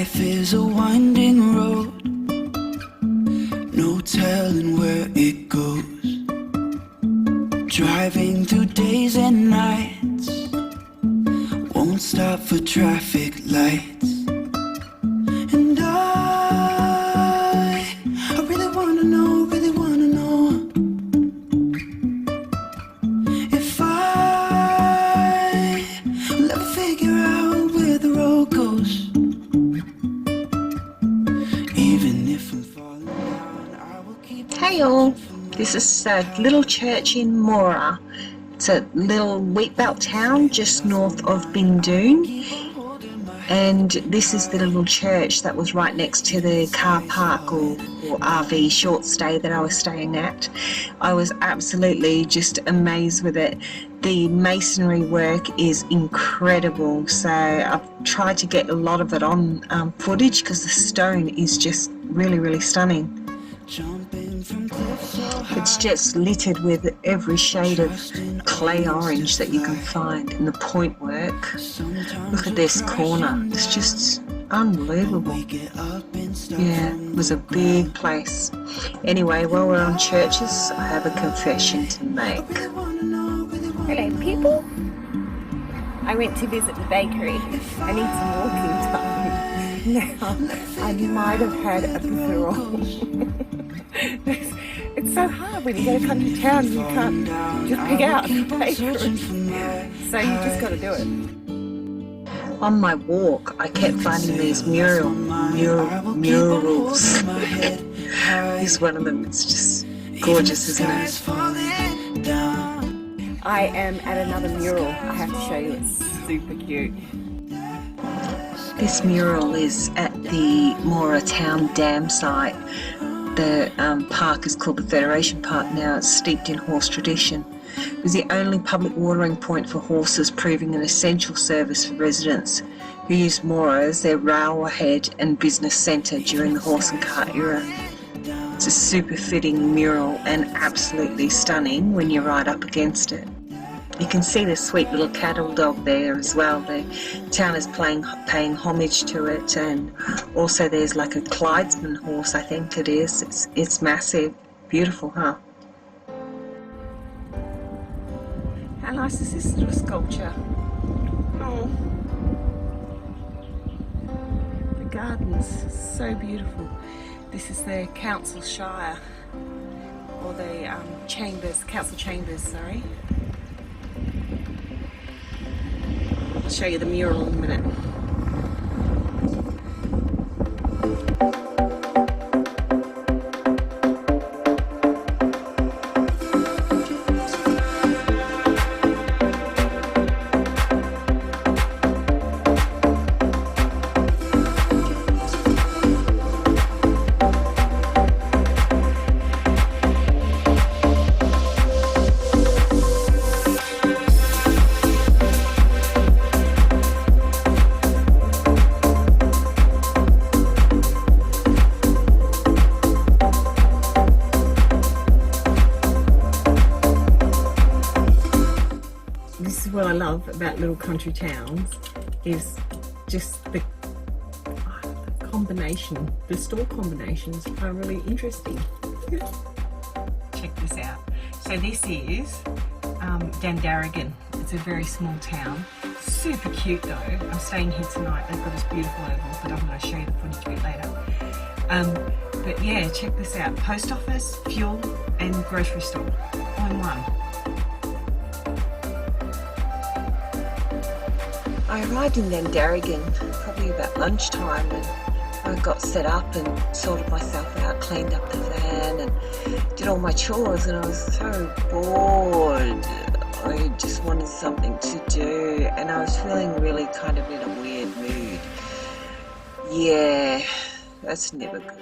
Life is a winding road, no telling where it goes. Driving through days and nights, won't stop for traffic lights. And I really wanna know, if I'll ever figure out where the road goes. Even if I'm falling down, I will keep. Hey all, this is a little church in Moora. It's a little wheatbelt town just north of Bindoon, and this is the little church that was right next to the car park or RV short stay that I was staying at. I was absolutely just amazed with it. The masonry work is incredible, so I've tried to get a lot of it on footage because the stone is just really stunning. It's just littered with every shade of clay orange that you can find, and the point work. Look at this corner, it's just unbelievable. Yeah, it was a big place. Anyway, while we're on churches, I have a confession to make. Hello people, I went to visit the bakery. I need some walking time. Now, I might have had a before. It's so hard when you go to country town, you can't just pick out a bakery. So you just got to do it. On my walk, I kept finding these murals. Here's one of them. It's just gorgeous, isn't it? I am at another mural. I have to show you. It's super cute. This mural is at the Moora Town Dam site. The park is called the Federation Park now. It's steeped in horse tradition. It was the only public watering point for horses, proving an essential service for residents who used Moora as their railway and business centre during the horse and cart era. It's a super fitting mural and absolutely stunning when you're right up against it. You can see the sweet little cattle dog there as well. The town is paying homage to it, and also there's like a Clydesman horse, I think it is. It's massive. Beautiful, huh? How nice is this little sculpture? Oh, the garden's so beautiful. This is the council shire, or the council chambers, sorry. I'll show you the mural in a minute. What I love about little country towns is just the combination. The store combinations are really interesting. Check this out. So this is Dandaragan. It's a very small town. Super cute though. I'm staying here tonight. They've got this beautiful oval, but I'm going to show you the footage a bit later. But yeah, check this out. Post office, fuel and grocery store all in one. I arrived in Dandaragan probably about lunchtime, and I got set up and sorted myself out, cleaned up the van and did all my chores, and I was so bored. I just wanted something to do, and I was feeling really kind of in a weird mood. Yeah, that's never good.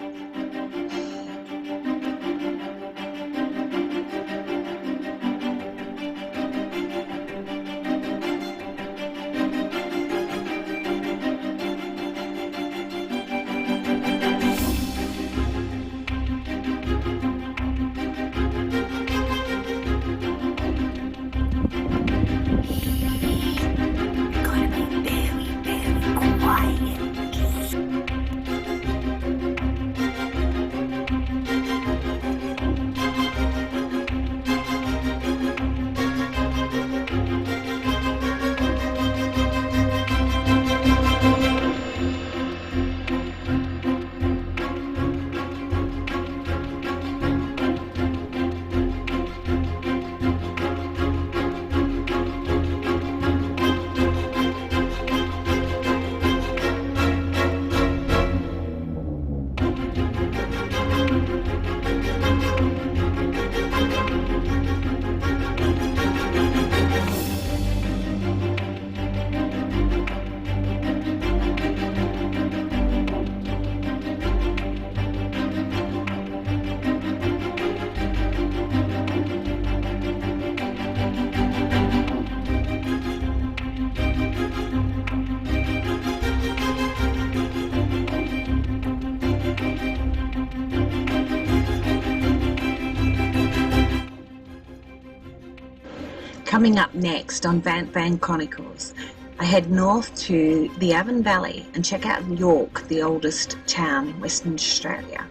Coming up next on Vamped Van Chronicles, I head north to the Avon Valley and check out York, the oldest town in Western Australia.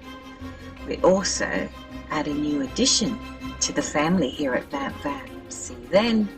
We also add a new addition to the family here at Vamped Van. See you then.